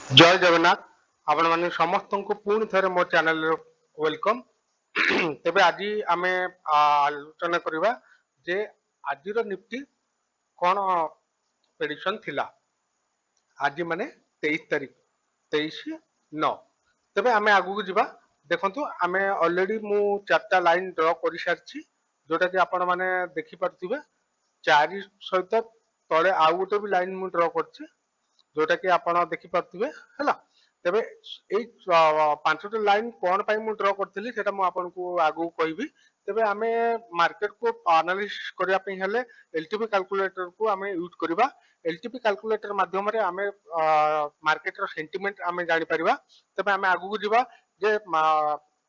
जय जगन्नाथ आपण माने समस्त को पुणी थे मो चैनल वेलकम। तेबे आज आम आलोचना करवा जे आज निफ्टी कौन प्रेडिक्शन थिला आज माने 23 तारीख 23/9। तेबे आम आगू को जीवा देखंतु आम ऑलरेडी मु चारटा लाइन ड्रॉ कर सारी जोटा कि आपण माने देखि पारथिबे 4 सहित तळे आउ गोटे भी लाइन मु ड्रॉ करछि जोटा कि आपण देखि पारथिबे हैला। तेबे एई पांचटा लाइन कोन पई मु ड्रॉ करथिली सेटा मु आपनको आगु कहबी। तेबे आमे मार्केट को एनालिसिस करिया पई हेले एलटीपी कैलकुलेटर को आमे यूज करबा। एलटीपी कैलकुलेटर माध्यम रे आमे मार्केट रो सेंटीमेंट आमे जानि परिबा। तेबे आमे आगु को जीवा जे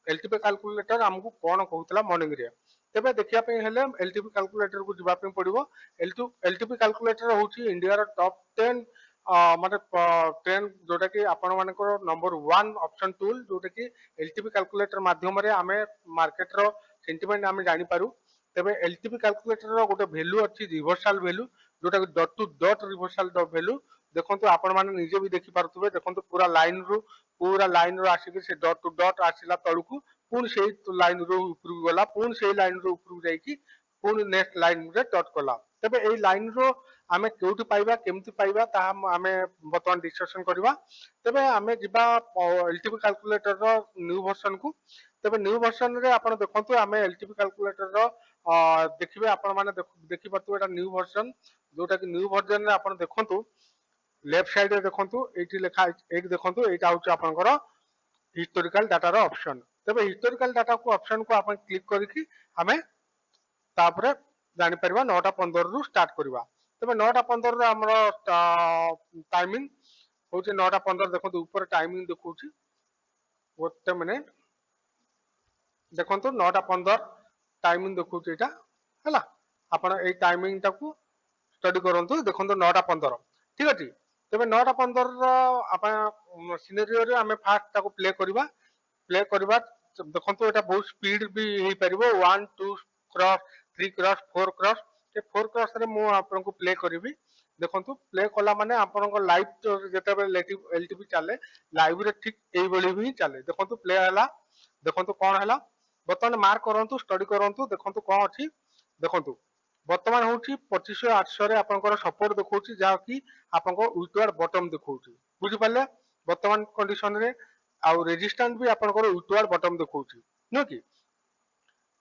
एलटीपी कैलकुलेटर हमकु कोन कहउतला मॉर्निंग रे। तेबे देखिया पई हेले एलटीपी कैलकुलेटर को जीवा पई पड़िबो। एलटीपी कैलकुलेटर होची इंडिया रो टॉप 10 माने ट्रेंड जोटा कि आपण मानकर नंबर 1 ऑप्शन टूल जोटा कि एलटीपी कैलकुलेटर माध्यम रे आमे मार्केट रो सेंटीमेंट आमे जानि पारू। तेबे एलटीपी कैलकुलेटर रो गोटे वैल्यू अछि रिवर्सल वैल्यू जोटा कि dot to dot reversal value देखंतु आपण माने निजे भी देखि पारुथबे। देखंतु पूरा लाइन रो आसी से डॉट टू डॉट आसीला तळकु पुन सेही लाइन रो ऊपर गला पुन सेही लाइन रो ऊपर जाई कि पुन नेक्स्ट लाइन रे टच कला। तेबे एई लाइन रो आमे केउठी पाइबा केमति पाइबा ता आमे बर्तमान डिस्कशन करबा। तेबे आमे जिबा एलटीपी कैलकुलेटर रो न्यू वर्जन को। तेबे न्यू वर्जन रे आपण देखंतु आमे एलटीपी कैलकुलेटर रो देखिबे आपण माने देखि पतु एटा न्यू वर्जन जोटा कि न्यू वर्जन रे आपण देखंतु लेफ्ट साइड रे देखंतु एठी लेखा एक देखंतु एटा होची आपनकर हिस्टोरिकल डाटा रो ऑप्शन। तेबे हिस्टोरिकल डाटा को ऑप्शन को आपण क्लिक करिकि आमे तापरे जानि परबा 9:15 रु स्टार्ट करबा। तेबे 9:15 रे हमरो टाइमिंग होची 9:15 देखंतु ऊपर टाइमिंग देखौची गोटे मिनिट देखंतु 9:15 टाइमिंग देखौची एटा हैला। आपण एई टाइमिंग टाकू स्टडी करंतु देखंतु 9:15 ठीक अछि। तेबे 9:15 रो आपण सिनेरियो रे हमें फास्ट ताको प्ले करबा देखंतु एटा बहुत स्पीड भी हेई परिबो 1 2 क्रॉस 3 क्रॉस 4 क्रॉस ए 4 क्रॉस रे मु आपनको प्ले करबी। देखंतु प्ले कला माने आपनको लाइव जेते बे एलटीपी चले लाइव रे ठीक एई बळी भी चले। देखंतु प्ले हला देखंतु कोन हला बर्तमान मार्क करंतु स्टडी करंतु देखंतु कोन अछि देखंतु बर्तमान होची 25,800 रे आपनकर सपोर्ट देखौची जा कि आपनको विथवार्ड बॉटम देखौची बुझि पाले। बर्तमान कंडीशन रे आउ रेजिस्टेंस भी आपनकर विथवार्ड बॉटम देखौची न कि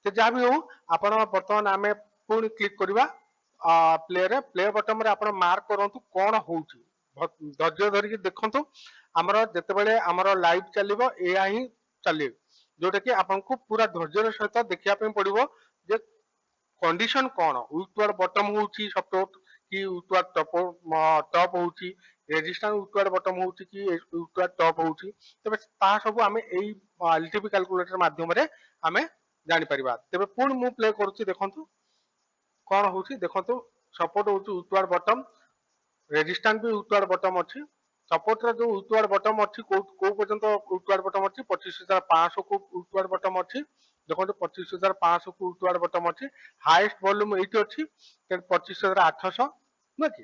से जा भी हो आपण बर्तमान आमे पुनी क्लिक करबा प्ले रे प्ले बॉटम रे आपण मार्क करंतु कोन होची धैर्य धरि कि देखंतु हमरो जते बेले हमरो लाइव चलिबो एया ही चले जोटा कि आपनको पूरा धैर्य सहित देखिया पे पड़िबो जे कंडीशन कोन विथवार्ड बॉटम होची सपोर्ट कि विथवार्ड टॉप होची रेजिस्टेंस विथवार्ड बॉटम होची कि विथवार्ड टॉप होची। तबे ता सब आमे एई एलटीपी कैलकुलेटर माध्यम रे आमे जानि परिबा। तेबे पुन मु प्ले करूची देखंतु कोन होची देखंतु सपोर्ट होची विथवार्ड बॉटम रेजिस्टेंस भी विथवार्ड बॉटम अछि। सपोर्ट रे जो विथवार्ड बॉटम अछि को पर्यंत विथवार्ड बॉटम अछि 25,500 को विथवार्ड बॉटम अछि। देखंतु 25,500 को विथवार्ड बॉटम अछि। हाईएस्ट वॉल्यूम एठी अछि 25,800 न कि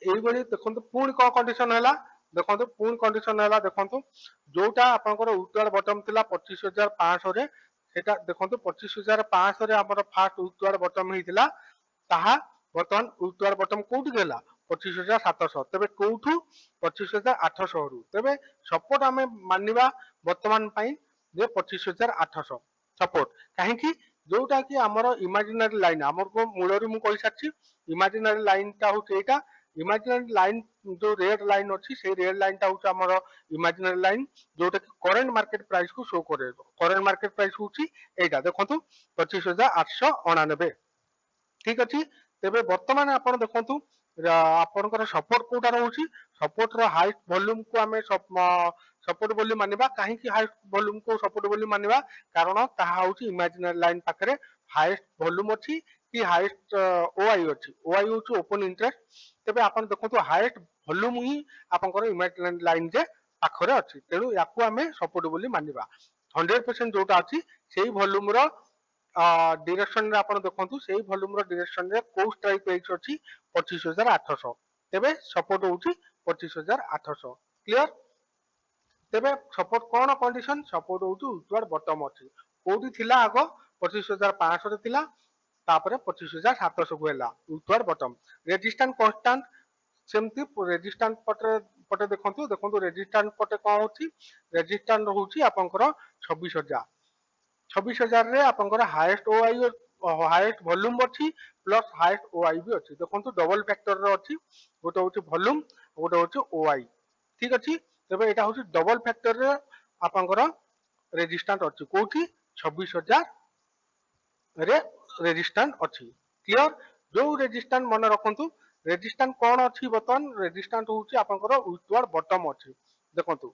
एई बळी देखंतु पुन को कंडीशन हैला देखंतु पुन कंडीशन हैला देखंतु जोटा आपनकर विथवार्ड बॉटम थिला 25,500 रे सेटा देखंतु 25,500 रे हमर फास्ट विथवार्ड बॉटम हिथिला ताहा वर्तमान विथवार्ड बॉटम कोउठी गेला 25,700 तेबे कोउठु 25,800 रु तेबे सपोर्ट हमें मानिबा वर्तमान पई जे 25,800 सपोर्ट काहे कि जोटा कि हमर इमेजिनरी लाइन हमर को मूलरी मु कहि साची इमेजिनरी लाइन ता हो एटा इमेजिनरी लाइन जो रेड लाइन अछि से रेड लाइन ता हो हमर इमेजिनरी लाइन जोटा कि करंट मार्केट प्राइस को शो करे करंट मार्केट प्राइस होची एटा देखंतु 25,899 ठीक अछि। तेबे वर्तमान आपण देखंतु आपनकर सपोर्ट कोटा रहउची सपोर्ट रो हाईएस्ट वॉल्यूम को हमें सपोर्ट बोली मानिबा काहे कि हाईएस्ट वॉल्यूम को सपोर्ट बोली मानिबा कारण ताहा होची इमेजिनरी लाइन पाखरे हाईएस्ट वॉल्यूम अछि कि हाईएस्ट ओआई अछि ओआई होची ओपन इंटरेस्ट। तेबे आपण देखंतु हाईएस्ट वॉल्यूम ही आपनकर इमेजिनरी लाइन जे पाखरे अछि तेनु याकू हमें सपोर्ट बोली मानिबा 100% जोटा अछि सेही वॉल्यूम रो डिरेक्शन रे आपण देखंतु सेही वॉल्यूम रो डिरेक्शन रे को स्ट्राइक प्राइस अछि 25,800 तेबे सपोर्ट होची 25,800 क्लियर तेबे सपोर्ट कौन कंडीशन सपोर्ट होउछु उतवार बटम अछि कोठी थिला आगो 25500 रे थिला तापरे 25700 को हैला उतवार बटम रेजिस्टेंस कांस्टेंट सेमती रेजिस्टेंस पटे पटे देखंतु देखंतु रेजिस्टेंस पटे कोन होछि रेजिस्टेंस होछि आपनकर 26000 26000 रे आपनकर हाईएस्ट ओआई हाईएस्ट वॉल्यूम अछि प्लस हाईएस्ट ओआई भी अछि देखंतु डबल फैक्टर रे अछि गोटे होछि वॉल्यूम गोटे होछि ओआई ठीक अछि तबे एटा होछि डबल फैक्टर रे आपनकर रेजिस्टेंस अछि कोठी 26000 रे रेजिस्टेंस अछि क्लियर जो रेजिस्टेंस मन रखंतु रेजिस्टेंस कोन अछि बतन रेजिस्टेंस होछि आपनकर उतवार बटम अछि देखंतु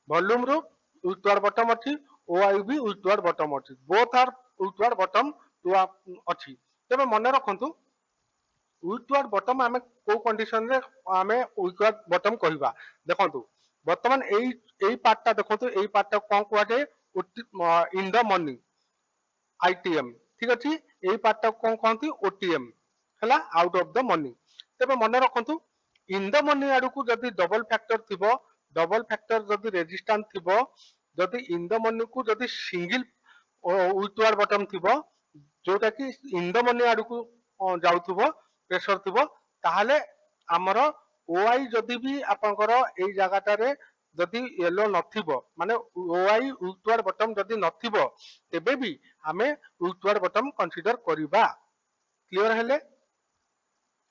वॉल्यूम रो उतवार बटम अछि ओआई भी उतवार बटम अछि बोथ आर उतवार बटम टू अछि तबे मन रखंतु उतवार बटम आमे को कंडीशन रे आमे उतवार बटम कहिबा देखंतु वर्तमान एई पार्टटा देखंतु एई पार्टटा कोन कोआ जाय इन द मनी आईटीएम ठीक अछि एई पार्टटा कोन कहंती ओटीएम हला आउट ऑफ द मनी तबे मन रखंतु इन द मनी आडू को जदी डबल फैक्टर थिबो डबल फैक्टर जदी रेजिस्टेंस थिबो जदी इन द मनी को जदी सिंगल उतवार बटम थिबो जोटा कि इन द मनी आडू को जाउथबो प्रेशर थिबो ताहाले हमर ओआई जदी भी आपनकर एई जागाटारे जदी येलो नथिबो माने ओआई उतवार बटम जदी नथिबो तेबे भी हमें उतवार बटम कंसीडर करिबा क्लियर हेले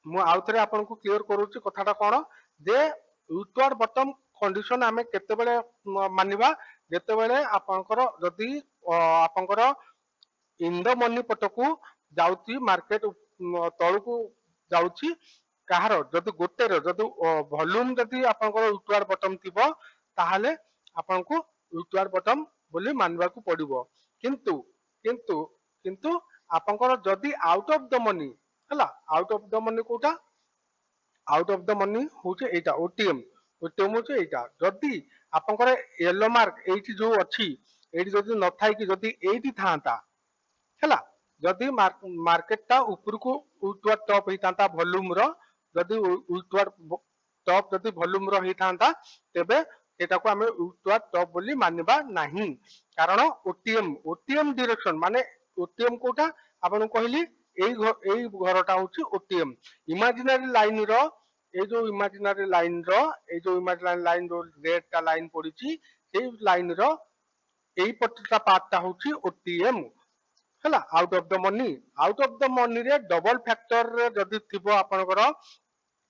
मु आउथरे आपनको क्लियर करूची कथाटा कोन जे उतवार बटम कंडीशन आमे केते बेले मानिबा जेते बेले आपनकर जदी आपनकर इन द मनी पटकू जाउची मार्केट तळकू जाउची काହାର जदी गोटे रो जदी वॉल्यूम जदी आपनकर उतवार बटम थिबो ताहाले आपनको उतवार बटम बोली मानबा को पड़िबो किंतु किंतु किंतु आपनकर जदी आउट ऑफ द मनी हला आउट ऑफ द मनी कोटा आउट ऑफ द मनी होचे एटा ओटीएम ओटीएम होचे एटा जदी आपनकर येलो मार्क एठी जो अछि एठी जदी न थाई कि जदी एठी थांता हला जदी मार्केट ता ऊपर को उतवार टॉप हितांता वॉल्यूम रो जदी उतवार टॉप जदी वॉल्यूम रो हितांता तेबे एटा को हमें उतवार टॉप बोली मानबा नाही कारण ओटीएम ओटीएम डायरेक्शन माने ओटीएम कोटा आपन कहली एई घरटा होची ओटीएम इमेजिनरी लाइन रो ए जो इमेजिनरी लाइन रो ए जो इमेजिनरी लाइन रो रेड टा लाइन पड़ीची सेई लाइन रो एई पटटा पार्टटा होची ओटीएम हला आउट ऑफ द मनी रे डबल फैक्टर रे जदी थिबो आपनकर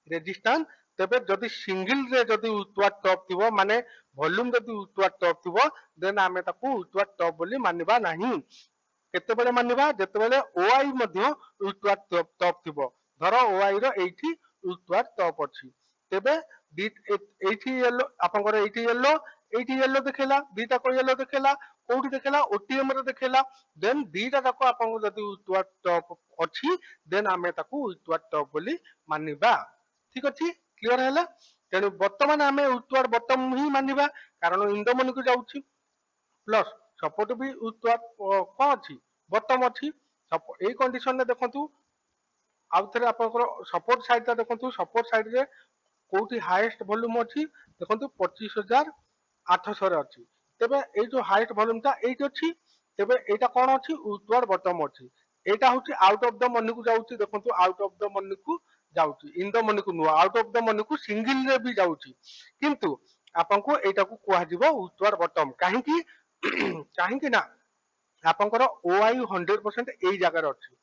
रेजिस्टेंस तेबे जदी सिंगल रे जदी उतवार टॉप थिबो माने वॉल्यूम जदी उतवार टॉप थिबो देन आमे ताकू उतवार टॉप बोली मानिबा नाही केते बेले मानिबा जेते बेले ओआई मध्ये उतवार टॉप थिबो धरो ओआई रो एठी उतवार टॉप अछि तेबे एठी येलो आपनकर एठी येलो देखेला दीटा को येलो देखेला कोठी देखेला ओटीएम रे देखेला देन दीटा ताको आपन जदी उतवार टॉप अछि देन आमे ताकू उतवार टॉप बोली मानिबा ठीक अछि क्लियर हैला तेनु वर्तमान आमे उतवार बटम ही मानिबा कारण इंदो मनी को जाउछि प्लस सपोर्ट भी उतवार कोन अछि बटम अछि एई कंडीशन रे देखंतु आउ थरे आपनकर सपोर्ट साइड ता देखंतु सपोर्ट साइड रे कोठी हाईएस्ट वॉल्यूम अछि देखंतु 25800 रे अछि तेबे एई जो हाईएस्ट वॉल्यूम ता एई अछि तेबे एटा कोन अछि उतवार बटम अछि एटा होछि आउट ऑफ द मनी को जाउछि देखंतु आउट ऑफ द मनी को जाउछि इन द मनी को नु आउट ऑफ द मनी को सिंगल रे भी जाउछि किंतु आपनको एटा को कुआ जिवो उतवार बटम काहे कि काहे कि ना आपनकर ओआई 100% एई जगह अछि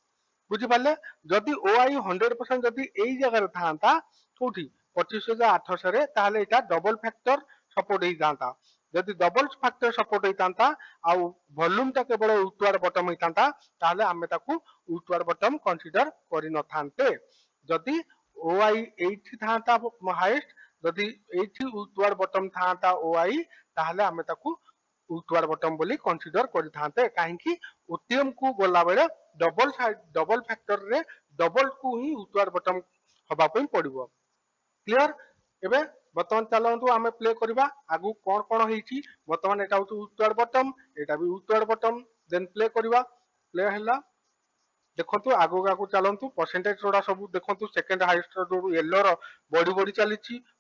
बुझि पाले जदी ओआई 100% जदी एई जगह थांता कोठी 25800 रे ताले एटा डबल फैक्टर सपोर्ट ही थांता जदी डबल फैक्टर सपोर्ट ही थांता आ वॉल्यूम ता केवल उतवार बटम ही थांता ताले हमें ताकू उतवार बटम कंसीडर करि न थांते जदी ओआई एठी थांता हाईएस्ट जदी एठी उतवार बटम थांता ओआई ताले हमें ताकू उतवार बटम बोली कंसीडर करि थांते काहे कि ओटीएम को गोला बेले डबल फैक्टर रे डबल को ही उतवार बटम हबा पई पड़िबो क्लियर एबे बर्तमान चलंतु आमे प्ले करबा आगु कोन कोन हेची बर्तमान एटा होची उतवार बटम एटा भी उतवार बटम देन प्ले करबा प्ले हला देखो आगु आगु चलतु परसेंटेज गुड़ा सब देखो सेकेंड हाइस्ट जो येलो बढ़ी बढ़ी चली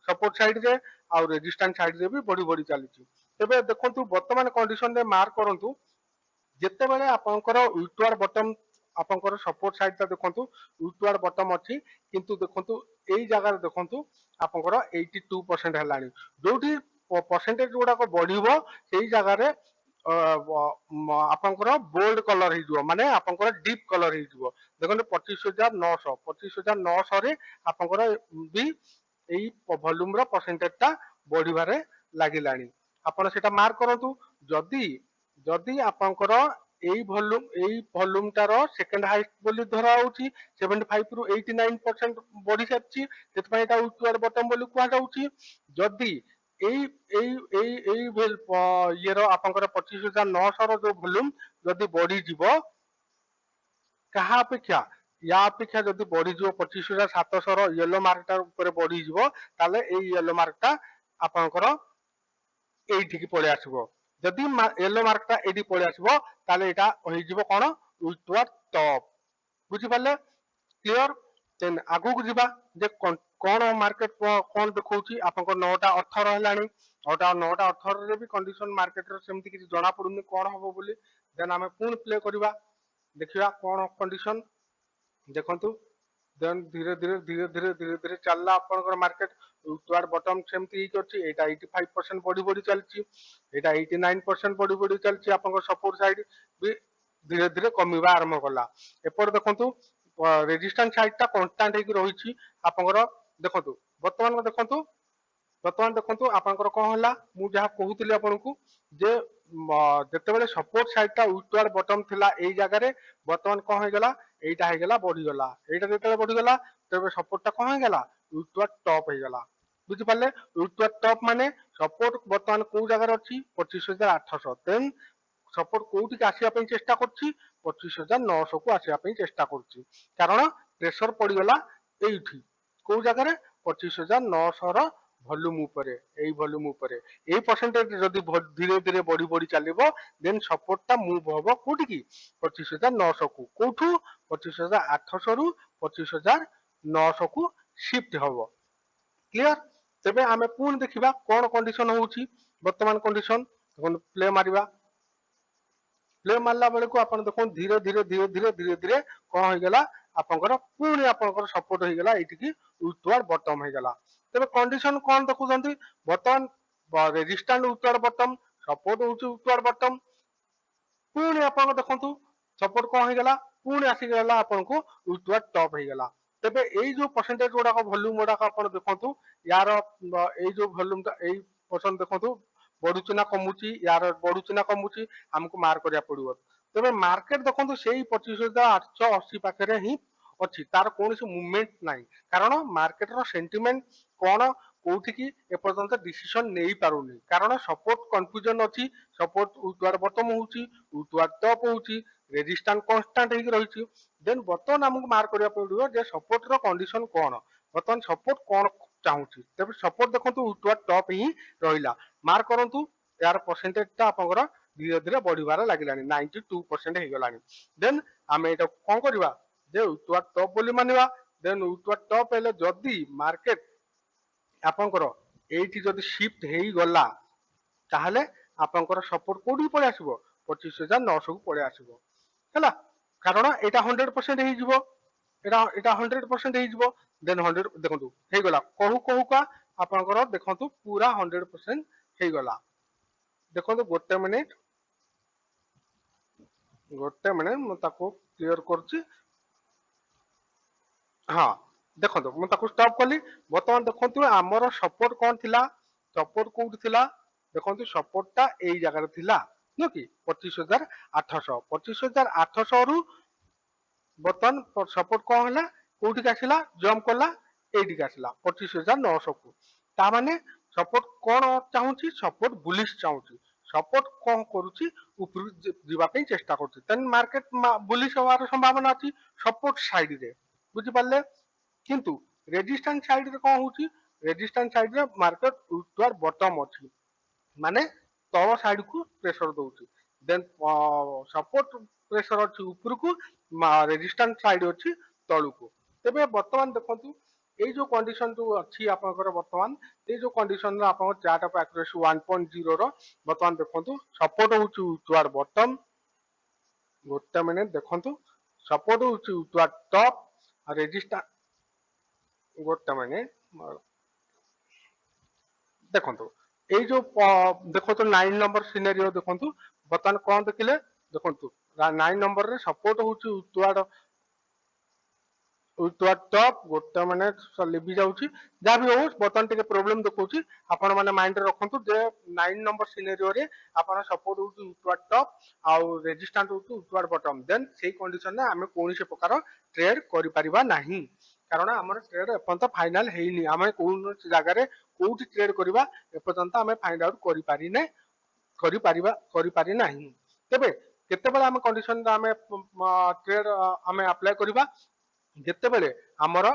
सपोर्ट साइड रे आउ रेजिस्टेंस साइड रे भी बढ़ी बढ़ी चली तेबे देखो वर्तमान कंडीशन रे मार्क करंतु जेतेबेले आपनकर यूट्यूआर बटम आपनकर सपोर्ट साइड ता देखंतु यूट्यूआर बटम अछि किंतु देखंतु एई जगह देखंतु आपनकर 82% हेलानी जोठी परसेंटेज गुडा को बढ़िबो सेई जगह रे आपनकर बोल्ड कलर हिजो माने आपनकर डीप कलर हिजो देखंतु 25900 रे आपनकर भी एई वॉल्यूम रो परसेंटेज ता बढ़िबारे लागिलानी आपण सेटा मार्क करंतु जदी जदि आपंकर एई वॉल्यूम टार सेकंड हाइस्ट बोली धरा होची 75 रु 89% बढ़ी सारची सेतपय एटा यूट्यूआर बटम बोली कुआ जाउची जदि एई एई एई एई ये रो आपंकर 25900 रो जो वॉल्यूम जदि बढ़ी जीवो कहा अपेक्षा या अपेक्षा जदि बढ़ी जीवो 25700 रो येलो मार्क टा ऊपर बढ़ी जीवो ताले एई येलो मार्क टा आपंकर এইঠিকি পড়ে আসবো যদি येलो মার্কটা এটি পড়ে আসবো তাহলে এটা হয়ে যাব কোন উইথওয়ার্ড টপ বুঝি পারলে ক্লিয়ার দেন আগুক ଯିବା যে কোন মার্কেট কোন দেখৌছি আপনক 9টা 18 হেলানি 9টা 18 রে भी कंडीशन मार्केट रे सेमति କିଛି जणा पडुनी कोन हबो बोली देन हमें पुन प्ले करिवा देखिवा कोन कंडीशन देखंतु देन धीरे धीरे धीरे धीरे धीरे धीरे चलला आपनकर मार्केट यूट्यूआर बटम सेमति ही करछि एटा 85% बॉडी बॉडी चलछि एटा 89% बॉडी बॉडी चलछि आपनकर सपोर्ट साइड भी धीरे धीरे कमिबा आरंभ कला एपर देखंतु रेजिस्टेंस साइड ता कांस्टेंट हेकि रहिछि आपनकर देखंतु वर्तमान देखंतु आपनकर कोन होला मु जहा कहूतिली आपनकु जे जेतेबेले सपोर्ट साइड ता यूट्यूआर बटम थिला एई जगह रे वर्तमान कोन हे गेला एटा हे गेला बढ़ी गला एटा जेतेबेले बढ़ी गला तेबे सपोर्ट ता कोन हे गेला यूट्यूआर टॉप हे गेला बुझि पाले यूट्यूआर टॉप माने सपोर्ट वर्तमान को जगह रे अछि 25800 देन सपोर्ट कोउठी के आसिया पई चेष्टा करछि 25900 को आसिया पई चेष्टा करछि कारण प्रेशर पड़ी गला एइठी को जगह रे 25900 रो वॉल्यूम ऊपरे एई वॉल्यूम ऊपरे एई परसेंटेज जदी धीरे धीरे बढ़ी बढ़ी चलिबो देन सपोर्ट ता मूव होबो कोठी की 25900 को कोठू 25800 रु 25900 को शिफ्ट होबो क्लियर तेबे आमे पुन देखिबा कोन कंडीशन होउची वर्तमान कंडीशन प्ले मारिबा प्ले मारला बेले को आपण देखो धीरे धीरे धीरे धीरे धीरे धीरे कोन हो गेला आपनकर पुनी आपनकर सपोर्ट हो गेला एठी की यूट्यूआर बटम हो गेला तेबे कंडीशन कोन देखुछंती वर्तमान रेजिस्टेंट यूट्यूआर बटम सपोर्ट होउची यूट्यूआर बटम पुनी आपण देखंतु सपोर्ट कोन हो गेला पुनी आसी गेला आपनको यूट्यूआर टॉप हो गेला तेबे एई जो परसेंटेज गुडा का वॉल्यूम गुडा का आपण देखंतु यार एई जो वॉल्यूम ता एई परसेंट देखंतु बढ़ुची ना कमुची यार बढ़ुची ना कमुची हमको मार करिया पड़िबो तबे मार्केट देखंतु सेही 25880 पाखरे ही अछि तार कोनसी मूवमेंट नाही कारण मार्केट रो सेंटिमेंट कोन कोठी की ए पर्यंत डिसीजन नेई पारुनी कारण सपोर्ट कंफ्यूजन अछि सपोर्ट यूट्यूआर बटम होउची यूट्यूआर टॉप होउची रेजिस्टेंस कांस्टेंट हेकी रहिची देन बर्तमान हमको मार करिया पड़िबो जे सपोर्ट रो कंडीशन कोन बर्तमान सपोर्ट कोन चाहूची तबे सपोर्ट देखंतु यूट्यूआर टॉप ही रहिला मार्क करंतु यार परसेंटेज ता आपनकर धीरे धीरे बढ़िबार लागिलानी 92% हे गलानी देन आमे एटा कोन करबा जे यूट्यूआर टॉप बोली मानिबा देन यूट्यूआर टॉप हेले जदी मार्केट आपनकर एठी जदी शिफ्ट हेई गला ताहले आपनकर सपोर्ट कोडी पळे आसीबो 25900 को पळे आसीबो हला कारण एटा 100% हेई जिवो एटा 100% हेई जिवो देन 100 देखंतु हेई गला कहू कहू का आपनकर देखंतु पूरा 100% हेई गला देखंतु गोटे मिनिट मु ताको क्लियर करछि हाँ देखो मुझे स्टॉप कली बर्तमान देखो आमर सपोर्ट कौन थिला सपोर्ट कोउठी थिला देखो सपोर्ट टा एई जगह थिला नो कि 25800 रु बर्तमान सपोर्ट कौन हला कोउठी आसिला जंप कला एठी आसिला 25900 को ता माने सपोर्ट कौन चाहूची सपोर्ट बुलिश चाहूची सपोर्ट कौन करूची ऊपर जीवा पे चेष्टा करछि तन मार्केट बुलिश होवार संभावना अछि सपोर्ट साइड रे बुझि पाले किंतु रेजिस्टेंस साइड रे कोन होची रेजिस्टेंस साइड रे मार्केट यूट्यूआर बॉटम अछि माने तळ साइड को प्रेशर दउची ଦେନ୍ ସପୋର୍ଟ ପ୍ରେସର ଅଛି ଉପରକୁ, ରେଜିଷ୍ଟାନ୍ସ ସାଇଡ୍ ଅଛି ତଳକୁ। ତେବେ ବର୍ତ୍ତମାନ ଦେଖନ୍ତୁ ଏଇ ଯୋଉ କଣ୍ଡିସନ ଯୋଉ ଅଛି ଆପଣଙ୍କର ବର୍ତ୍ତମାନ ଏଇ ଯୋଉ କଣ୍ଡିସନରେ ଆପଣଙ୍କ ଚାର୍ଟ ଅଫ ଆକ୍ୟୁରେସି 1.0 ର ବର୍ତ୍ତମାନ ଦେଖନ୍ତୁ ସପୋର୍ଟ ହଉଛି ଟୁଆର୍ଡ ବଟମ। ଗୋଟେ ମିନିଟ ଦେଖନ୍ତୁ, ସପୋର୍ଟ ହଉଛି ଟୁଆର୍ଡ ଟପ, ରେଜିଷ୍ଟାନ୍ସ ଗୋଟେ ମିନିଟ ଦେଖନ୍ତୁ ଏଇ ଯୋଉ ଦେଖନ୍ତୁ 9 ନମ୍ବର ସିନେରିଓ ଦେଖନ୍ତୁ ବର୍ତ୍ତମାନ କଣ ଦେଖିଲେ, ଦେଖନ୍ତୁ 9 ନମ୍ବରରେ ସପୋର୍ଟ ହଉଛି ଟପ୍, ଗୋଟେ ମିନିଟ ଲିଭି ଯାଉଛି, ଯାହା ବି ହଉ ବର୍ତ୍ତମାନ ଟିକେ ପ୍ରୋବ୍ଲେମ ଦେଖଉଛି। ଆପଣ ମାନେ ମାଇଣ୍ଡରେ ରଖନ୍ତୁ ଯେ 9 ନମ୍ବର ସିନେରିଓରେ ଆପଣ ସପୋର୍ଟ ହଉଛି ଟପ୍ ଆଉ ରେଜିଷ୍ଟାନ୍ସ ହଉଛି ବଟମ, ଦେନ୍ ସେଇ କଣ୍ଡିସନରେ ଆମେ କୌଣସି ପ୍ରକାର ଟ୍ରେଡ କରିପାରିବା ନାହିଁ, କାରଣ ଆମର ଟ୍ରେଡ ଏପର୍ଯ୍ୟନ୍ତ ଫାଇନାଲ ହେଇନି। ଆମେ କୌଣସି ଜାଗାରେ କୋଉଠି ଟ୍ରେଡ କରିବା ଏପର୍ଯ୍ୟନ୍ତ ଆମେ ଫାଇଣ୍ଡ ଆଉଟ୍ କରିପାରି ନାହିଁ। ତେବେ କେତେବେଳେ ଆମେ କଣ୍ଡିସନରେ ଆମେ ଟ୍ରେଡ ଆମେ ଆପ୍ଲାଏ କରିବା, ଯେତେବେଳେ ଆମର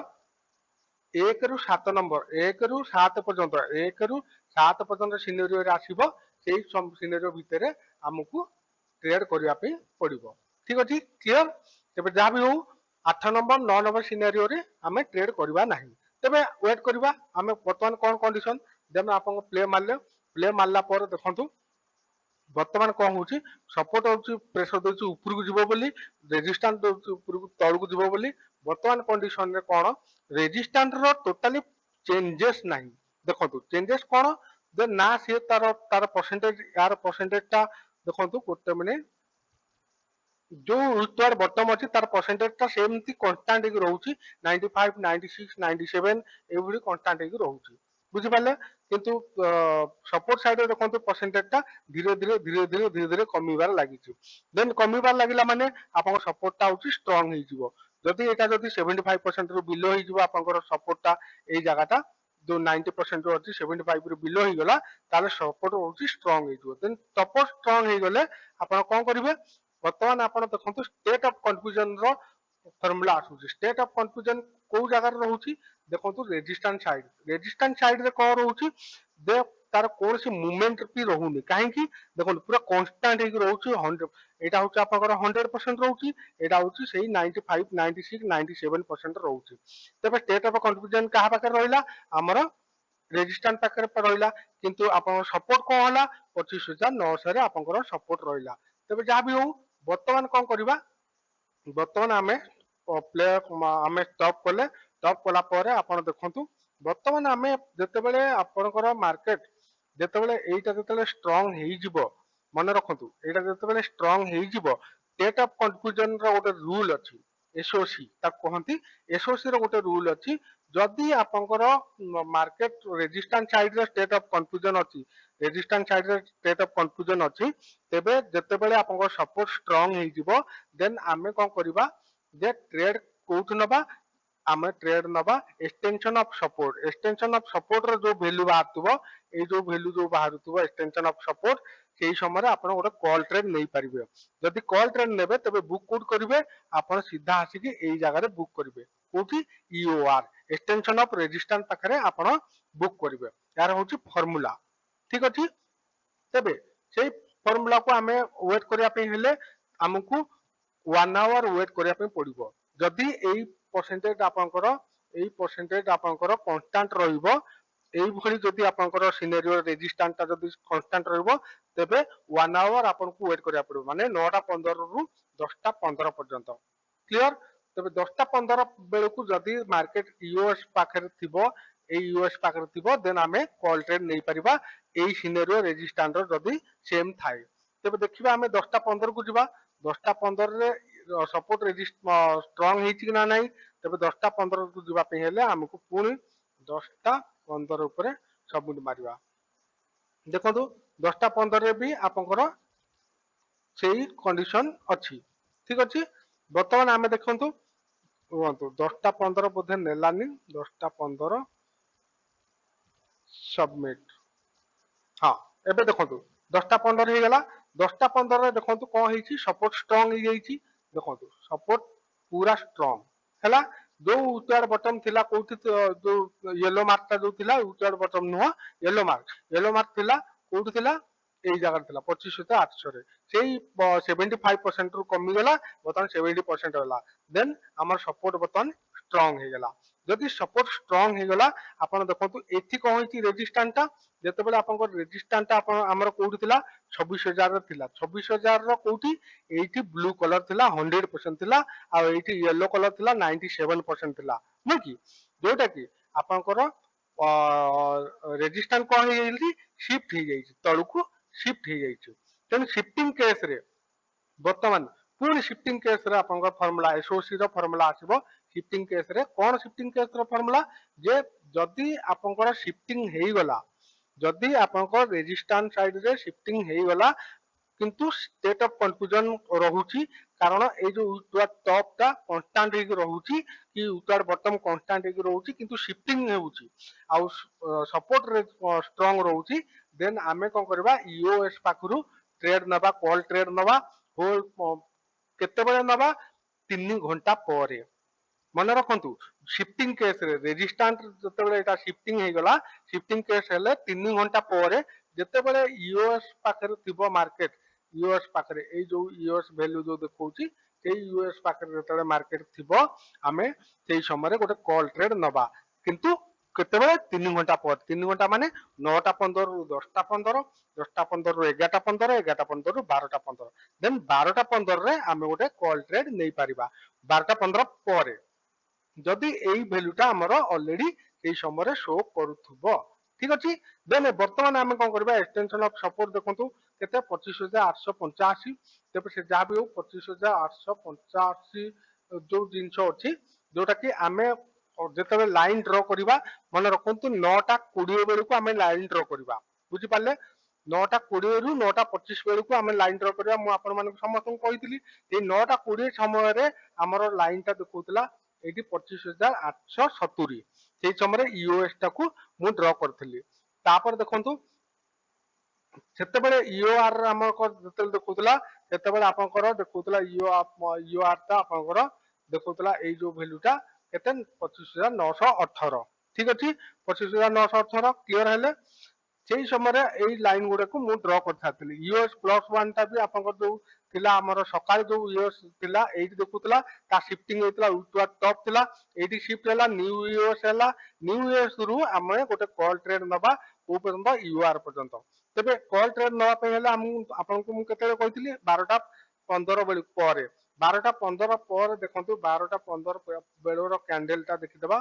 1 ରୁ 7 ନମ୍ବର, 1 ରୁ 7 ପର୍ଯ୍ୟନ୍ତ, 1 ରୁ 7 ପର୍ଯ୍ୟନ୍ତ ସିନେରିଓରେ ଆସିବ, ସେଇ ସିନେରିଓ ଭିତରେ ଆମକୁ ଟ୍ରେଡ କରିବା ପାଇଁ ପଡିବ। ଠିକ ଅଛି, କ୍ଲିୟର? ତେବେ ଯାହା ବି ହଉ 8 ନମ୍ବର 9 ନମ୍ବର ସିନେରିଓରେ ଆମେ ଟ୍ରେଡ କରିବା ନାହିଁ। ତେବେ ୱେଟ୍ କରିବା, ଆମେ ବର୍ତ୍ତମାନ କଣ କଣ୍ଡିସନ ଦେନ୍ ଆପଣଙ୍କ ପ୍ଲେ ମାରିଲା ପରେ ଦେଖନ୍ତୁ ବର୍ତ୍ତମାନ କଣ ହଉଛି, ସପୋର୍ଟ ହଉଛି ପ୍ରେସର ଦଉଛି ଉପରକୁ ଯିବ ବୋଲି, ରେଜିଷ୍ଟାନ୍ସ ଦଉଛି ଉପରକୁ ତଳକୁ ଯିବ ବୋଲି। ବର୍ତ୍ତମାନ କଣ୍ଡିସନରେ କଣ, ରେଜିଷ୍ଟାନ୍ସ ର ଟୋଟାଲି ଚେଞ୍ଜେସ୍ ନାହିଁ। ଦେଖନ୍ତୁ ଚେଞ୍ଜେସ୍ କଣ, ନା ସିଏ ତାର ପରସେଣ୍ଟେଜ, ୟାର ପରସେଣ୍ଟେଜ ଟା ଦେଖନ୍ତୁ ଗୋଟେ ମିନିଟ, ଯୋଉ ତାର ବଟମ ଅଛି ତାର ପରସେଣ୍ଟେଜ ଟା ସେମିତି କନଷ୍ଟାଣ୍ଟ ହେଇକି ରହୁଛି 95, 96, 97 ଏଇଭଳି କନଷ୍ଟାଣ୍ଟ ହେଇକି ରହୁଛି, ବୁଝିପାରିଲେ? କିନ୍ତୁ ସପୋର୍ଟ ସାଇଡରେ ଦେଖନ୍ତୁ ପରସେଣ୍ଟେଜ ଟା ଧୀରେ ଧୀରେ କମିବାର ଲାଗିଛି। ଦେନ୍ କମିବାର ଲାଗିଲା ମାନେ ଆପଣଙ୍କ ସପୋର୍ଟ ଟା ହଉଛି ଷ୍ଟ୍ରଙ୍ଗ ହେଇଯିବ। ଯଦି ଏଇଟା ଯଦି 75% ରୁ ବିଲୋ ହେଇଯିବ ଆପଣଙ୍କର ସପୋର୍ଟ ଟା, ଏଇ ଜାଗାଟା ଯୋଉ 90% ରୁ ଅଛି 75 ରୁ ବିଲୋ ହେଇଗଲା, ତାହେଲେ ସପୋର୍ଟ ହଉଛି ଷ୍ଟ୍ରଙ୍ଗ ହେଇଯିବ। ଦେନ୍ ସପୋର୍ଟ ଷ୍ଟ୍ରଙ୍ଗ ହେଇଗଲେ ଆପଣ କଣ କରିବେ, ବର୍ତ୍ତମାନ ଆପଣ ଦେଖନ୍ତୁ ଷ୍ଟେଟ୍ ଅଫ କନଫ୍ୟୁଜନ ର ଫର୍ମୁଲା ଆସୁଛି। ଷ୍ଟେଟ୍ ଅଫ କନଫ୍ୟୁଜନ କୋଉ ଜାଗାରେ ରହୁଛି, ଦେଖନ୍ତୁ ରେଜିଷ୍ଟାନ୍ସ ସାଇଡ। ରେଜିଷ୍ଟାନ୍ସ ସାଇଡ ରେ କଣ ରହୁଛି, ତାର କୌଣସି ମୁଭମେଣ୍ଟ ବି ରହୁନି, କାହିଁକି ଦେଖନ୍ତୁ ପୁରା କନଷ୍ଟାଣ୍ଟ ହେଇକି ରହୁଛି 100, ଏଇଟା ହଉଛି ଆପଣଙ୍କର 100% ରହୁଛି, ଏଇଟା ହଉଛି ସେଇ 95, 96, 97% ରହୁଛି। ତେବେ ଷ୍ଟେଟ୍ ଅଫ କନଫ୍ୟୁଜନ କାହା ପାଖରେ ରହିଲା, ଆମର ରେଜିଷ୍ଟାନ୍ସ ପାଖରେ ରହିଲା, କିନ୍ତୁ ଆପଣଙ୍କ ସପୋର୍ଟ କଣ ହେଲା 25,900 ରେ ଆପଣଙ୍କର ସପୋର୍ଟ ରହିଲା। ତେବେ ଯାହା ବି ହଉ ବର୍ତ୍ତମାନ କଣ କରିବା, ବର୍ତ୍ତମାନ ଆମେ ଟପ୍ କଲା ପରେ ଆପଣ ଦେଖନ୍ତୁ ବର୍ତ୍ତମାନ ଆମେ ଯେତେବେଳେ ଆପଣଙ୍କର ମାର୍କେଟ ଯେତେବେଳେ ଏଇଟା ଯେତେବେଳେ ଷ୍ଟ୍ରଙ୍ଗ ହେଇଯିବ, ମନେ ରଖନ୍ତୁ ଏଇଟା ଯେତେବେଳେ ଷ୍ଟ୍ରଙ୍ଗ ହେଇଯିବ, ଷ୍ଟେଟ୍ ଅଫ କନଫ୍ୟୁଜନ ର ଗୋଟେ ରୁଲ ଅଛି, ଏସଓସି ତାକୁ କହନ୍ତି। ଏସଓସି ର ଗୋଟେ ରୁଲ ଅଛି, ଯଦି ଆପଣଙ୍କର ମାର୍କେଟ ରେଜିଷ୍ଟାନ୍ସ ସାଇଡରେ ଷ୍ଟେଟ୍ ଅଫ କନଫ୍ୟୁଜନ ଅଛି, ରେଜିଷ୍ଟାନ୍ସ ସାଇଡରେ ଷ୍ଟେଟ୍ ଅଫ କନଫ୍ୟୁଜନ ଅଛି, ତେବେ ଯେତେବେଳେ ଆପଣଙ୍କର ସପୋର୍ଟ ଷ୍ଟ୍ରଙ୍ଗ ହେଇଯିବ, ଦେନ୍ ଆମେ କଣ କରିବା, ଯେ ଟ୍ରେଡ କୋଉଠି ନବା, ଆମେ ଟ୍ରେଡ ନବା extension of support. Extension of support ର ଯୋଉ ଭ୍ୟାଲୁ ବାହାରୁଥିବ, ଏଇ ଯୋଉ ଭ୍ୟାଲୁ ଯୋଉ ବାହାରୁଥିବ ଏକ୍ସଟେନସନ ଅଫ ସପୋର୍ଟ, ସେଇ ସମୟରେ ଆପଣ ଗୋଟେ କଲ ଟ୍ରେଡ ନେଇପାରିବେ। ଯଦି କଲ ଟ୍ରେଡ ନେବେ ତେବେ ବୁକ୍ କୋଉଠି କରିବେ, ଆପଣ ସିଧା ଆସିକି ଏଇ ଜାଗାରେ ବୁକ୍ କରିବେ, କୋଉଠି, ଇଓଆର ଏକ୍ସଟେନସନ ଅଫ ରେଜିଷ୍ଟାନ୍ସ ପାଖରେ ଆପଣ ବୁକ୍ କରିବେ। ଏହାର ହଉଛି ଫର୍ମୁଲା, ଠିକ ଅଛି। ତେବେ ସେଇ ଫର୍ମୁଲାକୁ ଆମେ ୱେଟ୍ କରିବା ପାଇଁ ହେଲେ ଆମକୁ 1 ଆୱାର ୱେଟ୍ କରିବା ପାଇଁ ପଡିବ। ଯଦି ଏଇ ପରସେଣ୍ଟେଜ ଆପଣଙ୍କର କନଷ୍ଟାଣ୍ଟ ରହିବ, এইଭଳି ଯଦି ଆପଣଙ୍କର ସିନେରିଓ ରେଜିଷ୍ଟାନ୍ସ ଟା ଯଦି କନଷ୍ଟାଣ୍ଟ ରହିବ, ତେବେ 1 ଆୱାର ଆପଣଙ୍କୁ ୱେଟ୍ କରିବାକୁ ପଡିବ, ମାନେ 9ଟା 15 ରୁ 10ଟା 15 ପର୍ଯ୍ୟନ୍ତ। କ୍ଲିୟର? ତେବେ 10ଟା 15 ବେଳକୁ ଯଦି ମାର୍କେଟ ୟୁଏସ୍ ପାଖରେ ଥିବ, ଏଇ ୟୁଏସ୍ ପାଖରେ ଥିବ, ଦେନ୍ ଆମେ କଲ ଟ୍ରେଡ ନେଇପାରିବା ଏଇ ସିନେରିଓ ରେଜିଷ୍ଟାନ୍ସ ଯଦି ସେମ୍ ଥାଏ। ତେବେ ଦେଖିବା ଆମେ 10ଟା 15 କୁ ଯିବା, 10ଟା 15 ରେ ସପୋର୍ଟ ଷ୍ଟ୍ରଙ୍ଗ ହେଇଛି କି ନା ନାହିଁ। ତେବେ 10ଟା 15 କୁ ଯିବା ପାଇଁ ହେଲେ ଆମକୁ ପୁଣି 10ଟା 15 ଉପରେ ସବମିଟ ମାରିବା। ଦେଖନ୍ତୁ 10ଟା 15ରେ ବି ଆପଣଙ୍କର ସେଇ କଣ୍ଡିସନ ଅଛି, ଠିକ ଅଛି। ବର୍ତ୍ତମାନ ଆମେ ଦେଖନ୍ତୁ, ରୁହନ୍ତୁ 10ଟା 15 ବୋଧେ ନେଲାନି, 10ଟା 15 ସବମିଟ, ହଁ ଏବେ ଦେଖନ୍ତୁ 10ଟା 15 ହେଇଗଲା। 10ଟା 15ରେ ଦେଖନ୍ତୁ କଣ ହେଇଛି, ସପୋର୍ଟ ଷ୍ଟ୍ରଙ୍ଗ ହେଇଯାଇଛି। ଦେଖନ୍ତୁ ସପୋର୍ଟ ପୁରା ଷ୍ଟ୍ରଙ୍ଗ ହେଲା। ଯୋଉ ୱିଚଆର ବଟମ ଥିଲା କୋଉଠି, ଯୋଉ ୟେଲୋ ମାର୍କ ଟା ଯୋଉ ଥିଲା ୱିଚଆର ବଟମ ନୁହଁ, ୟେଲୋ ମାର୍କ ଥିଲା କୋଉଠି ଥିଲା, এই জায়গায় ଥିଲା 25,800 রে সেই 75% ରୁ କମିଗଲା ବର୍ତ୍ତମାନ 70% ହେଲା ଦେନ୍ ଆମର ସପୋର୍ଟ ବର୍ତ୍ତମାନ ଷ୍ଟ୍ରଙ୍ଗ ହେଇଗଲା ଯଦି ସପୋର୍ଟ ଷ୍ଟ୍ରଙ୍ଗ ହେଇଗଲା ଆପଣ ଦେଖନ୍ତୁ ଏଠି କଣ ହେଇଛି ରେଜିଷ୍ଟାନ୍ସ ଟା ଯେତେବେଳେ ଆପଣଙ୍କ ରେଜିଷ୍ଟାନ୍ସ ଟା ଆପଣ ଆମର କୋଉଠି ଥିଲା 26,000 ର ଥିଲା 26,000 ର କୋଉଠି ଏଇଠି ବ୍ଲୁ କଲର ଥିଲା 100% ଥିଲା ଆଉ ଏଇଠି ୟେଲୋ କଲର ଥିଲା 97% ଥିଲା ନୁହେଁ କି ଯୋଉଟା କି ଆପଣଙ୍କର ରେଜିଷ୍ଟାନ୍ସ କଣ ହେଇଯାଇଛି ସିଫ୍ଟ ହେଇଯାଇଛି ତଳକୁ ସିଫ୍ଟ ହେଇଯାଇଛି ତେଣୁ ସିଫ୍ଟିଂ କେସରେ ବର୍ତ୍ତମାନ ପୁଣି ସିଫ୍ଟିଂ କେସରେ ଆପଣଙ୍କ ଫର୍ମୁଲା ଏସଓସି ର ଫର୍ମୁଲା ଆସିବ ସିଫ୍ଟିଂ କେସରେ କଣ ସିଫ୍ଟିଂ କେସର ଫର୍ମୁଲା ଯେ ଯଦି ଆପଣଙ୍କର ସିଫ୍ଟିଂ ହେଇଗଲା ଯଦି ଆପଣଙ୍କ ରେଜିଷ୍ଟାନ୍ସ ସାଇଡରେ ସିଫ୍ଟିଂ ହେଇଗଲା କିନ୍ତୁ ଷ୍ଟେଟ୍ ଅଫ କନଫ୍ୟୁଜନ ରହୁଛି କାରଣ ଏଇ ଯୋଉ ୟୁଟୁଆର ଟପ୍ ଟା କନଷ୍ଟାଣ୍ଟ ହେଇକି ରହୁଛି କି ୟୁଟୁଆର ବଟମ କନଷ୍ଟାଣ୍ଟ ହେଇକି ରହୁଛି କିନ୍ତୁ ସିଫ୍ଟିଂ ହେଉଛି ଆଉ ସପୋର୍ଟ ଷ୍ଟ୍ରଙ୍ଗ ରହୁଛି ଦେନ୍ ଆମେ କଣ କରିବା ଇଓଏସ୍ ପାଖରୁ ଟ୍ରେଡ୍ ନବା କଲ୍ ଟ୍ରେଡ୍ ନବା ହୋଲ୍ କେତେବେଳେ ନବା 3 ଘଣ୍ଟା ପରେ ମନେ ରଖନ୍ତୁ ସିଫ୍ଟିଂ କେସରେ ରେଜିଷ୍ଟାନ୍ସ ଯେତେବେଳେ ଏଟା ସିଫ୍ଟିଂ ହେଇଗଲା ସିଫ୍ଟିଂ କେସ୍ ହେଲେ 3 ଘଣ୍ଟା ପରେ ଯେତେବେଳେ ୟୁଏସ୍ ପାଖରେ ଥିବ ମାର୍କେଟ ୟୁଏସ୍ ପାଖରେ ଏଇ ଯୋଉ ୟୁଏସ୍ ଭ୍ୟାଲ୍ୟୁ ଯୋଉ ଦେଖଉଛି ସେଇ ୟୁଏସ୍ ପାଖରେ ଯେତେବେଳେ ମାର୍କେଟ ଥିବ ଆମେ ସେଇ ସମୟରେ ଗୋଟେ କଲ୍ ଟ୍ରେଡ୍ ନବା କିନ୍ତୁ କେତେବେଳେ 3 ଘଣ୍ଟା ପରେ 3 ଘଣ୍ଟା ମାନେ 9:15 ରୁ 10:15 10:15 ରୁ 11:15 11:15 ରୁ 12:15 ଦେନ୍ 12:15 ରେ ଆମେ ଗୋଟେ କଲ୍ ଟ୍ରେଡ୍ ନେଇପାରିବା 12:15 ପରେ ଯଦି ଏଇ ଭ୍ୟାଲୁଟା ଆମର ଅଲରେଡି ସେଇ ସମୟରେ ଶୋ କରୁଥିବ ଠିକ ଅଛି ଦେନ୍ ବର୍ତ୍ତମାନ ଆମେ କଣ କରିବା ଏକ୍ସଟେନସନ ଅଫ ସପୋର୍ଟ ଦେଖନ୍ତୁ କେତେ 25,885 ତେବେ ସେ ଯାହା ବି ହଉ 25,885 ଯୋଉ ଜିନିଷ ଅଛି ଯୋଉଟା କି ଆମେ ଯେତେବେଳେ ଲାଇନ ଡ୍ର କରିବା ମନେ ରଖନ୍ତୁ 9:20 ବେଳକୁ ଆମେ ଲାଇନ ଡ୍ର କରିବା ବୁଝିପାରିଲେ 9:20 ରୁ 9:25 ବେଳକୁ ଆମେ ଲାଇନ ଡ୍ର କରିବା ମୁଁ ଆପଣମାନଙ୍କୁ ସମସ୍ତଙ୍କୁ କହିଥିଲି ଏଇ 9:20 ସମୟରେ ଆମର ଲାଇନ ଟା ଦେଖଉଥିଲା ଏଇଠି 25,870 ସେଇ ସମୟରେ ୟୁଏସ୍ ଟାକୁ ମୁଁ ଡ୍ର କରିଥିଲି ତାପରେ ଦେଖନ୍ତୁ ସେତେବେଳେ ୟୁଆର ଆମର ଯେତେବେଳେ ଦେଖଉଥିଲା ସେତେବେଳେ ଆପଣଙ୍କର ଦେଖଉଥିଲା ୟୁଆର ଟା ଆପଣଙ୍କର ଦେଖଉଥିଲା ଏଇ ଯୋଉ ଭ୍ୟାଲୁ ଟା କେତେ 25,918 ଠିକ ଅଛି 25,918 କ୍ଲିୟର ହେଲେ ସେଇ ସମୟରେ ଏଇ ଲାଇନ ଗୁଡାକୁ ମୁଁ ଡ୍ର କରିସାରିଥିଲି ୟୁଏସ୍ ପ୍ଲସ ୱାନ୍ ଟା ବି ଆପଣଙ୍କର ଯୋଉ ଥିଲା ଆମର ସକାଳେ ଯୋଉ ୟୁଏସ୍ ଥିଲା ଏଇଠି ଦେଖୁଥିଲା ତା ସିଫ୍ଟିଂ ହେଇଥିଲା ୟୁଟୁଆର ଟପ୍ ଥିଲା ଏଇଠି ସିଫ୍ଟ ହେଲା ନ୍ୟୁ ୟୁଏସ୍ ହେଲା ନ୍ୟୁ ୟୁଏସ୍ ରୁ ଆମେ ଗୋଟେ କଲ୍ ଟ୍ରେଡ୍ ନବା କୋଉ ପର୍ଯ୍ୟନ୍ତ ୟୁଆର ପର୍ଯ୍ୟନ୍ତ ତେବେ କଲ୍ ଟ୍ରେଡ୍ ନବା ପାଇଁ ହେଲେ ଆପଣଙ୍କୁ ମୁଁ କେତେବେଳେ କହିଥିଲି 12:15 ବେଳକୁ ପରେ 12:15 ପରେ ଦେଖନ୍ତୁ 12:15 ବେଳର କ୍ୟାଣ୍ଡେଲ ଟା ଦେଖିଦେବା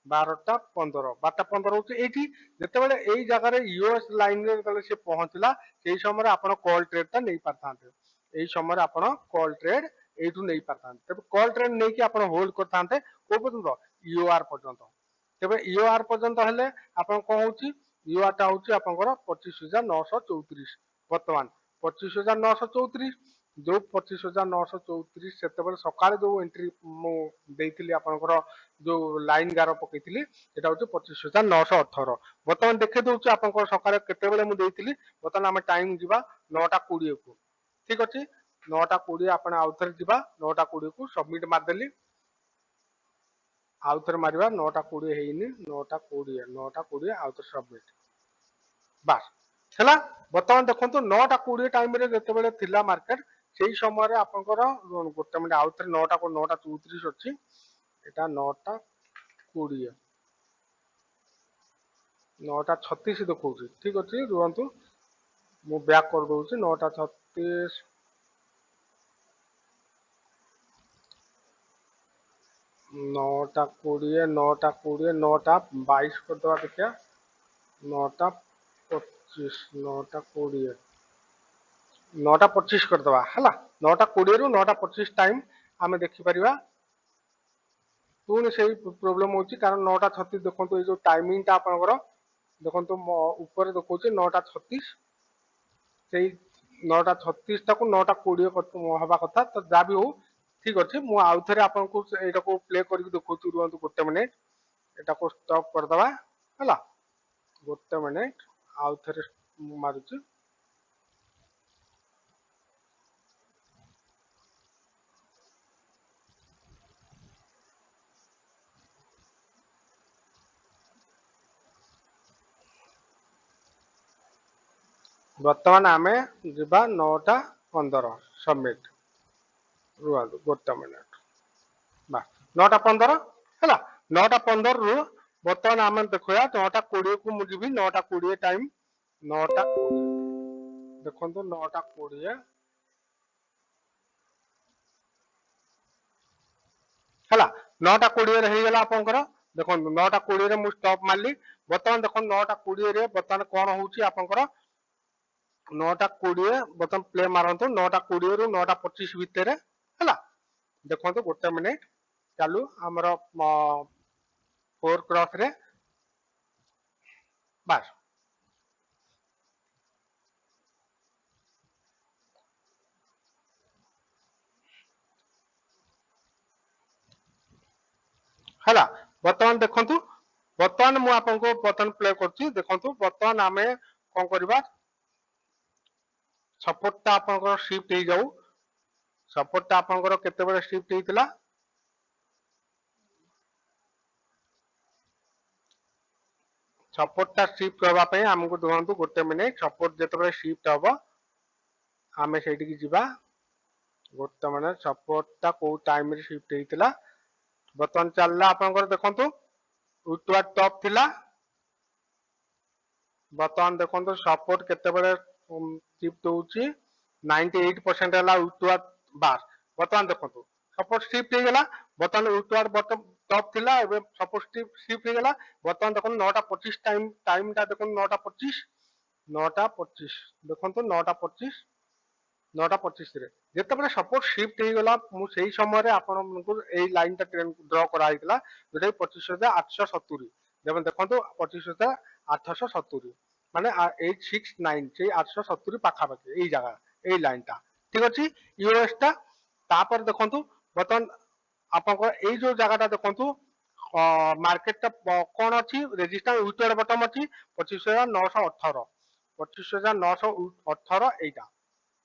12:15 ହଉଛି ଏଇଠି ଯେତେବେଳେ ଏଇ ଜାଗାରେ ୟୁଏସ୍ ଲାଇନରେ ଯେତେବେଳେ ସେ ପହଞ୍ଚିଲା ସେଇ ସମୟରେ ଆପଣ କଲ୍ ଟ୍ରେଡ୍ ଟା ନେଇ ପାରିଥାନ୍ତେ ଏଇ ସମୟରେ ଆପଣ କଲ୍ ଟ୍ରେଡ୍ ଏଇଠୁ ନେଇ ପାରିଥାନ୍ତେ ତେବେ କଲ୍ ଟ୍ରେଡ୍ ନେଇକି ଆପଣ ହୋଲ୍ଡ କରିଥାନ୍ତେ କୋଉ ପର୍ଯ୍ୟନ୍ତ ୟୁଆର ପର୍ଯ୍ୟନ୍ତ ତେବେ ୟୁଆର ପର୍ଯ୍ୟନ୍ତ ହେଲେ ଆପଣ କଣ ହଉଛି ୟୁଆର ଟା ହଉଛି ଆପଣଙ୍କର 25,934 ବର୍ତ୍ତମାନ 25,934 ଯୋଉ 25,934 ସେତେବେଳେ ସକାଳେ ଯୋଉ ଏଣ୍ଟ୍ରି ମୁଁ ଦେଇଥିଲି ଆପଣଙ୍କର ଯୋଉ ଲାଇନ ଗାର ପକେଇଥିଲି ସେଟା ହଉଛି 25,918 ବର୍ତ୍ତମାନ ଦେଖେଇ ଦଉଛି ଆପଣଙ୍କର ସକାଳେ କେତେବେଳେ ମୁଁ ଦେଇଥିଲି ବର୍ତ୍ତମାନ ଆମେ ଟାଇମ ଯିବା 9:20 କୁ ଠିକ ଅଛି 9:20 ଆପଣ ଆଉଥରେ ଯିବା 9:20 କୁ ସବମିଟ ମାରିଦେଲି ଆଉଥରେ ମାରିବା 9:20 ହେଇନି 9:20 ଆଉଥରେ ସବମିଟ ବାସ୍ ହେଲା ବର୍ତ୍ତମାନ ଦେଖନ୍ତୁ 9:20 ଟାଇମରେ ଯେତେବେଳେ ଥିଲା ମାର୍କେଟ ସେଇ ସମୟରେ ଆପଣଙ୍କର ଗୋଟେ ମିନିଟ ଆଉଥରେ 9:34 ଅଛି ଏଟା 9:20 9:36 ଦେଖଉଛି ଠିକ ଅଛି ରୁହନ୍ତୁ ମୁଁ ବ୍ୟାକ୍ କରିଦଉଛି 9:36 9:20 9:22 କରିଦେବା ଦେଖିବା 9:25 9:20 9:25 କରିଦେବା ହେଲା 9:20 ରୁ 9:25 ଟାଇମ ଆମେ ଦେଖିପାରିବା ପୁଣି ସେଇ ପ୍ରୋବ୍ଲେମ ହଉଛି କାରଣ 9:36 ଦେଖନ୍ତୁ ଏଇ ଯୋଉ ଟାଇମିଂଟା ଆପଣଙ୍କର ଦେଖନ୍ତୁ ଉପରେ ଦେଖଉଛି 9:36 ସେଇ 9:36 ଟାକୁ 9:20 ହବା କଥା ତ ଯାହା ବି ହଉ ଠିକ ଅଛି ମୁଁ ଆଉଥରେ ଆପଣଙ୍କୁ ଏଇଟାକୁ ପ୍ଲେ କରିକି ଦେଖଉଛି ରୁହନ୍ତୁ ଗୋଟେ ମିନିଟ ଏଟାକୁ ଷ୍ଟପ୍ କରିଦେବା ହେଲା ଗୋଟେ ମିନିଟ ଆଉଥରେ ମୁଁ ମାରୁଛି ବର୍ତ୍ତମାନ ଆମେ ଯିବା 9ଟା 15 ସବମିଟ ରୁହନ୍ତୁ ଗୋଟେ ମିନିଟ ବା 9ଟା 15 ହେଲା 9ଟା 15 ରୁ ବର୍ତ୍ତମାନ ଆମେ ଦେଖିବା 9ଟା 20 କୁ ମୁଁ ଯିବି 9ଟା 20 ଟାଇମ 9ଟା 20 ଦେଖନ୍ତୁ 9ଟା 20 ହେଲା 9ଟା 20 ରେ ହେଇଗଲା ଆପଣଙ୍କର ଦେଖନ୍ତୁ 9ଟା 20 ରେ ମୁଁ ଷ୍ଟପ ମାରିଲି ବର୍ତ୍ତମାନ ଦେଖନ୍ତୁ 9ଟା 20 ରେ ବର୍ତ୍ତମାନ କଣ ହଉଛି ଆପଣଙ୍କର 9ଟା 20 ବର୍ତ୍ତମାନ ପ୍ଲେ ମାରନ୍ତୁ 9ଟା 20 ରୁ 9ଟା 25 ଭିତରେ ହେଲା ଦେଖନ୍ତୁ ଗୋଟେ ମିନିଟ ଚାଲୁ ଆମର 4 କ୍ରସ ରେ ବାସ୍ ହେଲା ବର୍ତ୍ତମାନ ଦେଖନ୍ତୁ ବର୍ତ୍ତମାନ ମୁଁ ଆପଣଙ୍କୁ ବର୍ତ୍ତମାନ ପ୍ଲେ କରୁଛି ଦେଖନ୍ତୁ ବର୍ତ୍ତମାନ ଆମେ କଣ କରିବା ସପୋର୍ଟ ଟା ଆପଣଙ୍କର ଶିଫ୍ଟ ହେଇଯାଉ ସପୋର୍ଟ ଟା ଆପଣଙ୍କର କେତେବେଳେ ଶିଫ୍ଟ ହେଇଥିଲା ସପୋର୍ଟ ଟା ଶିଫ୍ଟ ହେବା ପାଇଁ ଆମକୁ ଦେଖନ୍ତୁ ଗୋଟେ ମିନିଟ ସପୋର୍ଟ ଯେତେବେଳେ ଶିଫ୍ଟ ହବ ଆମେ ସେଇଠିକି ଯିବା ଗୋଟେ ମିନିଟ ସପୋର୍ଟ ଟା କୋଉ ଟାଇମ ରେ ଶିଫ୍ଟ ହେଇଥିଲା ବର୍ତ୍ତମାନ ଚାଲିଲା ଆପଣଙ୍କର ଦେଖନ୍ତୁ ୱିଥୱାର୍ଡ ଟପ୍ ଥିଲା ବର୍ତ୍ତମାନ ଦେଖନ୍ତୁ ସପୋର୍ଟ କେତେବେଳେ ଶିଫ୍ଟ ହଉଛି 98% ହେଲା ୱିଥୱାର୍ଡ ବାର ବର୍ତ୍ତମାନ ଦେଖନ୍ତୁ ସପୋର୍ଟ ଶିଫ୍ଟ ହେଇଗଲା ବର୍ତ୍ତମାନ ୱିଥୱାର୍ଡ ବଟମ ଟପ୍ ଥିଲା ଏବେ ସପୋର୍ଟ ଶିଫ୍ଟ ହେଇଗଲା ବର୍ତ୍ତମାନ ଦେଖନ୍ତୁ 9ଟା 25 ଟାଇମ ଟା ଦେଖନ୍ତୁ 9ଟା 25 9ଟା 25 ଦେଖନ୍ତୁ 9ଟା 25 9ଟା 25 ରେ ଯେତେବେଳେ ସପୋର୍ଟ ଶିଫ୍ଟ ହେଇଗଲା ମୁଁ ସେଇ ସମୟରେ ଆପଣଙ୍କୁ ଏଇ ଲାଇନ ଟା ଡ୍ର କରାହେଇଥିଲା ଯୋଉଟା 25,870 ଯେବେ ଦେଖନ୍ତୁ 25,870 ମାନେ 869 ସେଇ 870 ପାଖାପାଖି ଏଇ ଜାଗା ଏଇ ଲାଇନ ଟା ଠିକ ଅଛି ୟୁଏସ ଟା ତାପରେ ଦେଖନ୍ତୁ ବର୍ତ୍ତମାନ ଆପଣଙ୍କର ଏଇ ଯୋଉ ଜାଗାଟା ଦେଖନ୍ତୁ ମାର୍କେଟ ଟା କଣ ଅଛି ରେଜିଷ୍ଟାନ୍ସ ୱିଥୱାର୍ଡ ବଟମ ଅଛି 25,918 25,918 ଏଇଟା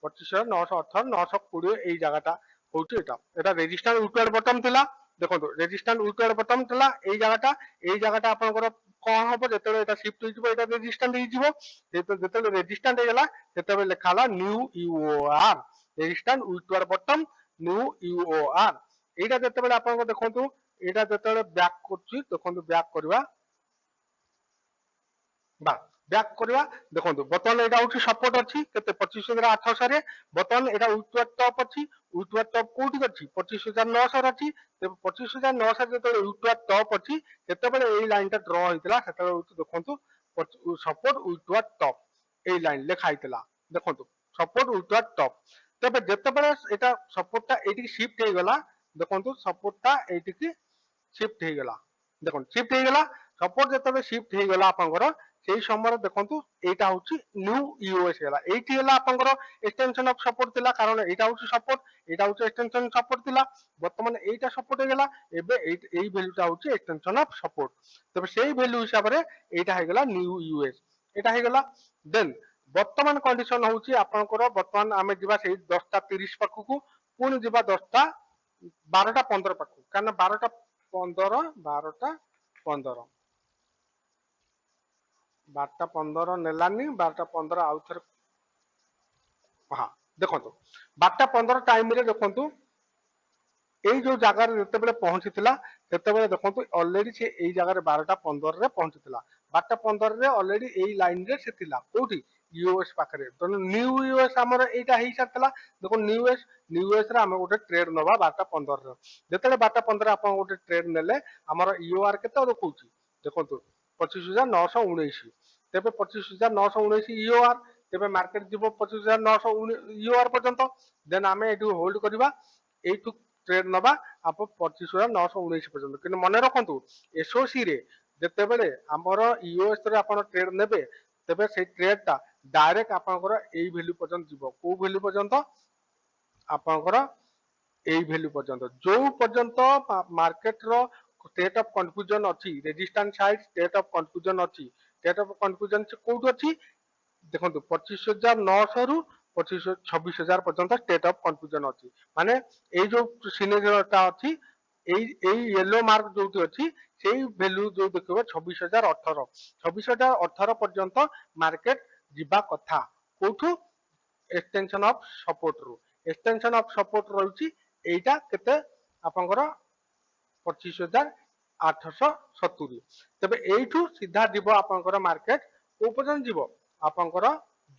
25,918 920 ଏଇ ଜାଗାଟା ହଉଛି ଏଇଟା ରେଜିଷ୍ଟାନ୍ସ ୱିଥୱାର୍ଡ ବଟମ ଥିଲା ଦେଖନ୍ତୁ ରେଜିଷ୍ଟାନ୍ସ ୱିଥୱାର୍ଡ ବଟମ ଥିଲା ଏଇ ଜାଗାଟା ଆପଣଙ୍କର କଣ ହବ ଯେତେବେଳେ ଏଟା ଶିଫ୍ଟ ହେଇଯିବ ଏଟା ରେଜିଷ୍ଟାନ୍ସ ହେଇଯିବ ଯେତେବେଳେ ରେଜିଷ୍ଟାନ୍ସ ହେଇଗଲା ସେତେବେଳେ ଲେଖା ହେଲା ନ୍ୟୁ ୟୁଓଆର ରେଜିଷ୍ଟାନ୍ସ ୱିଥୱାର୍ଡ ବଟମ ନ୍ୟୁ ୟୁଓଆର ଏଇଟା ଯେତେବେଳେ ଆପଣଙ୍କ ଦେଖନ୍ତୁ ଏଇଟା ଯେତେବେଳେ ବ୍ୟାକ୍ କରୁଛି ଦେଖନ୍ତୁ ବ୍ୟାକ୍ କରିବା ବା ବ୍ୟାକ୍ କରିବା ଦେଖନ୍ତୁ ବର୍ତ୍ତମାନ ଏଇଟା ହଉଛି ସପୋର୍ଟ ଅଛି କେତେ 25,800 ରେ ବର୍ତ୍ତମାନ ଏଇଟା ୱିଥୱାର୍ଡ ଟପ୍ ଅଛି ୱିଥୱାର୍ଡ ଟପ୍ କୋଉଠି ଅଛି 25,900 ଅଛି ତେବେ 25,900 ଯେତେବେଳେ ୱିଥୱାର୍ଡ ଟପ୍ ଅଛି ସେତେବେଳେ ଏଇ ଲାଇନ ଟା ଡ୍ର ହେଇଥିଲା ସେତେବେଳେ ହଉଛି ଦେଖନ୍ତୁ ସପୋର୍ଟ ୱିଥୱାର୍ଡ ଟପ୍ ଏଇ ଲାଇନ ଲେଖା ହେଇଥିଲା ଦେଖନ୍ତୁ ସପୋର୍ଟ ୱିଥୱାର୍ଡ ଟପ୍ ତେବେ ଯେତେବେଳେ ଏଇଟା ସପୋର୍ଟ ଟା ଏଇଠିକି ସିଫ୍ଟ ହେଇଗଲା ଦେଖନ୍ତୁ ସପୋର୍ଟ ଟା ଏଇଠିକି ସିଫ୍ଟ ହେଇଗଲା ଦେଖନ୍ତୁ ସିଫ୍ଟ ହେଇଗଲା ସପୋର୍ଟ ଯେତେବେଳେ ସିଫ୍ଟ ହେଇଗଲା ଆପଣଙ୍କର ସେଇ ସମୟରେ ଦେଖନ୍ତୁ ଏଇଟା ହଉଛି ନ୍ୟୁ ୟୁଏସ୍ ହେଲା ଏଇଠି ହେଲା ଆପଣଙ୍କର ଏକ୍ସଟେନସନ ଅଫ ସପୋର୍ଟ ଥିଲା କାରଣ ଏଇଟା ହଉଛି ସପୋର୍ଟ ଏଇଟା ହଉଛି ଏକ୍ସଟେନସନ ସପୋର୍ଟ ଥିଲା ବର୍ତ୍ତମାନ ଏଇଟା ସପୋର୍ଟ ହେଇଗଲା ଏବେ ଏଇ ଭ୍ୟାଲୁଟା ହଉଛି ଏକ୍ସଟେନସନ ଅଫ ସପୋର୍ଟ ତେବେ ସେଇ ଭ୍ୟାଲୁ ହିସାବରେ ଏଇଟା ହେଇଗଲା ନ୍ୟୁ ୟୁଏସ୍ ଏଇଟା ହେଇଗଲା ଦେନ୍ ବର୍ତ୍ତମାନ କଣ୍ଡିସନ ହଉଛି ଆପଣଙ୍କର ବର୍ତ୍ତମାନ ଆମେ ଯିବା ସେଇ 10ଟା 30 ପାଖକୁ ପୁଣି ଯିବା 12ଟା 15 ପାଖକୁ କାରଣ 12ଟା 15 12ଟା 15 12ଟା 15 ନେଲାନି 12ଟା 15 ଆଉ ଥରେ ହଁ ଦେଖନ୍ତୁ 12ଟା 15 ଟାଇମରେ ଦେଖନ୍ତୁ ଏଇ ଯୋଉ ଜାଗାରେ ଯେତେବେଳେ ପହଞ୍ଚିଥିଲା ସେତେବେଳେ ଦେଖନ୍ତୁ ଅଲରେଡି ସେ ଏଇ ଜାଗାରେ 12ଟା 15 ରେ ପହଞ୍ଚିଥିଲା 12ଟା 15 ରେ ଅଲରେଡି ଏଇ ଲାଇନ ରେ ସେ ଥିଲା କୋଉଠି ୟୁଏସ୍ ପାଖରେ ତେଣୁ ନ୍ୟୁ ୟୁଏସ୍ ଆମର ଏଇଟା ହେଇସାରିଥିଲା ଦେଖନ୍ତୁ ନ୍ୟୁ ୟୁଏସ୍ ରେ ଆମେ ଗୋଟେ ଟ୍ରେଡ୍ ନବା 12ଟା 15 ରେ ଯେତେବେଳେ 12ଟା 15 ଆପଣ ଗୋଟେ ଟ୍ରେଡ୍ ନେଲେ ଆମର ୟୁଆର କେତେ ଦେଖଉଛି ଦେଖନ୍ତୁ 25,919 ତେବେ 25,919 ୟୁଆର ତେବେ ମାର୍କେଟ ଯିବ 25,919 ୟୁଆର ପର୍ଯ୍ୟନ୍ତ ଦେନ୍ ଆମେ ଏଠୁ ହୋଲ୍ଡ କରିବା এইটু ট্রেড নবা ଆପଣ 25,919 ପର୍ଯ୍ୟନ୍ତ କିନ୍ତୁ ମନେ ରଖନ୍ତୁ ଏସଓସି ରେ ଯେତେବେଳେ ଆମର ୟୁଏସ୍ ରେ ଆପଣ ଟ୍ରେଡ୍ ନେବେ ତେବେ ସେଇ ଟ୍ରେଡ୍ ଟା ଡାଇରେକ୍ଟ ଆପଣଙ୍କର ଏଇ ଭ୍ୟାଲୁ ପର୍ଯ୍ୟନ୍ତ ଯିବ କୋଉ ଭ୍ୟାଲୁ ପର୍ଯ୍ୟନ୍ତ ଆପଣଙ୍କର ଏଇ ଭ୍ୟାଲୁ ପର୍ଯ୍ୟନ୍ତ ଯୋଉ ପର୍ଯ୍ୟନ୍ତ ମାର୍କେଟ ର ଷ୍ଟେଟ୍ ଅଫ କନଫ୍ୟୁଜନ ଅଛି resistance side state of confusion ଅଛି ଷ୍ଟେଟ୍ ଅଫ କନଫ୍ୟୁଜନ କୋଉଠି ଅଛି ଦେଖନ୍ତୁ 25,900 ରୁ 26,000 ପର୍ଯ୍ୟନ୍ତ ଷ୍ଟେଟ୍ ଅଫ କନଫ୍ୟୁଜନ ଅଛି ମାନେ ଏଇ ଯୋଉ ସିନେରିଓଟା ଅଛି ଏଇ ୟେଲୋ ମାର୍କ ଯୋଉଠି ଅଛି ସେଇ ଭ୍ୟାଲୁ ଯୋଉ ଦେଖିବ 26,018 ପର୍ଯ୍ୟନ୍ତ ମାର୍କେଟ ଯିବା କଥା কোठू एक्सटेंशन ऑफ सपोर्ट रु एक्सटेंशन ऑफ सपोर्ट रही एटा केते आपनकर 25,870 तबे एठू सीधा जीव आपनकर मार्केट को पर्यंत जीव आपनकर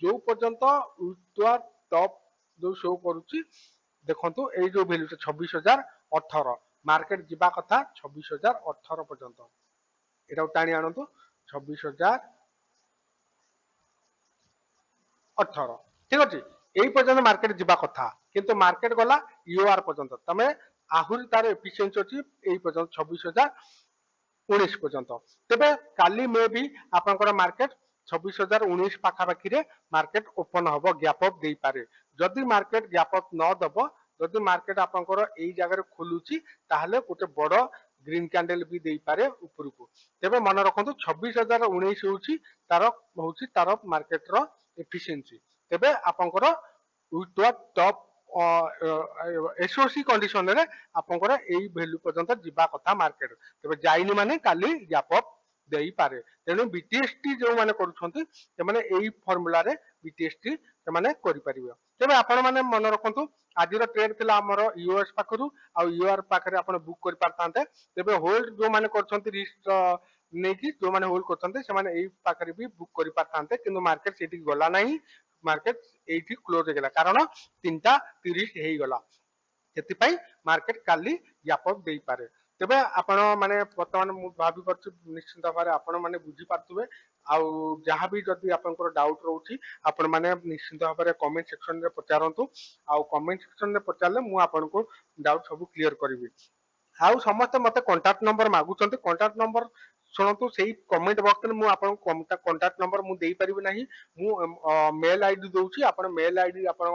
जो पर्यंत उद्वा टॉप जो शो करूची देखंतु ए जो वैल्यू 26,018 मार्केट जीवा कथा 26,018 पर्यंत एटा टाणी आनंतु 26,018 ठीक अछि एई पर्यंत मार्केट जीवा कथा किंतु मार्केट गला यूआर पर्यंत तमे आहुरी तार एफिशिएंसी अछि एई पर्यंत 26,019 पर्यंत तबे काली मे भी आपनकर मार्केट 26,019 पाखापाखि रे मार्केट ओपन हबो गैप अप देई पारे जदि मार्केट गैप अप न दबो जदि मार्केट आपनकर एई जगह खोलुची ताहले गोटे बड़ ग्रीन कैंडल भी देई पारे ऊपर को तबे मन रखंतु 26,019 होची तार मार्केट रो एफिशिएंसी तबे आपनकर विथ टॉप एसओसी कंडीशन रे आपनकर एई वैल्यू पर्यंत जीवा कथा मार्केट तबे जाइनी माने काली गैप अप देई पारे तेनु बीटीएसटी जो माने करूछंती से माने एई फार्मूला रे बीटीएसटी से माने करि परिबे तबे आपण माने मन रखंतु आज रो ट्रेड थिला हमर यूएस पाखरु आ यूआर पाखरे आपण बुक करि पारतांते तबे होल्ड जो माने करछंती रिस्क नेकी जो माने होल्ड करछंती से माने एई पाखरे भी बुक करि पारतांते किंतु मार्केट सेठी गला नाही मार्केट एठी क्लोज हे गेला कारण 3:30 हेई गला ସେଥିପାଇଁ ମାର୍କେଟ କାଲି ଗ୍ୟାପ ଅପ୍ ଦେଇପାରେ ତେବେ ଆପଣ ମାନେ ବର୍ତ୍ତମାନ ମୁଁ ଭାବି ପାରୁଛି ନିଶ୍ଚିତ ଭାବରେ ଆପଣ ମାନେ ବୁଝି ପାରୁଥିବେ ଆଉ ଯାହା ବି ଯଦି ଆପଣଙ୍କର ଡାଉଟ୍ ରହୁଛି ଆପଣ ମାନେ ନିଶ୍ଚିତ ଭାବରେ କମେଣ୍ଟ ସେକ୍ସନ ରେ ପଚାରନ୍ତୁ ଆଉ କମେଣ୍ଟ ସେକ୍ସନ ରେ ପଚାରିଲେ ମୁଁ ଆପଣଙ୍କୁ ଡାଉଟ୍ ସବୁ କ୍ଲିୟର କରିବି ଆଉ ସମସ୍ତେ ମତେ କଣ୍ଟାକ୍ଟ ନମ୍ବର ମାଗୁଛନ୍ତି କଣ୍ଟାକ୍ଟ ନମ୍ବର ଶୁଣନ୍ତୁ ସେଇ କମେଣ୍ଟ ବକ୍ସରେ ମୁଁ ଆପଣଙ୍କୁ କଣ୍ଟାକ୍ଟ ନମ୍ବର ମୁଁ ଦେଇପାରିବି ନାହିଁ ମୁଁ ମେଲ ଆଇଡି ଦଉଛି ଆପଣ ମେଲ ଆଇଡି ଆପଣ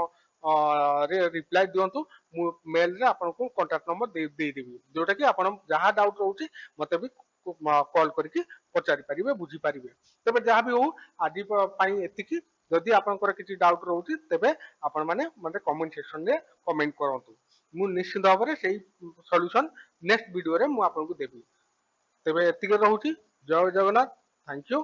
ରେ ରିପ୍ଲାଏ ଦିଅନ୍ତୁ ମୁଁ मेल रे आपनको कांटेक्ट नंबर देदेवी जोटा कि आपण जहाँ डाउट रोचे मते भी कॉल करके पचारि परिबे बुझी परिबे तबे जहाँ भी हो आज एतिकी जदि आपनकर किछि डाउट रोचे तबे आपण माने मते कमेंट सेक्शन रे कमेंट करंतु मु निश्चित भाव रे सेही सॉल्यूशन नेक्स्ट वीडियो रे मु आपनको देबी तबे एतिके रहूची जय जगन्नाथ थैंक यू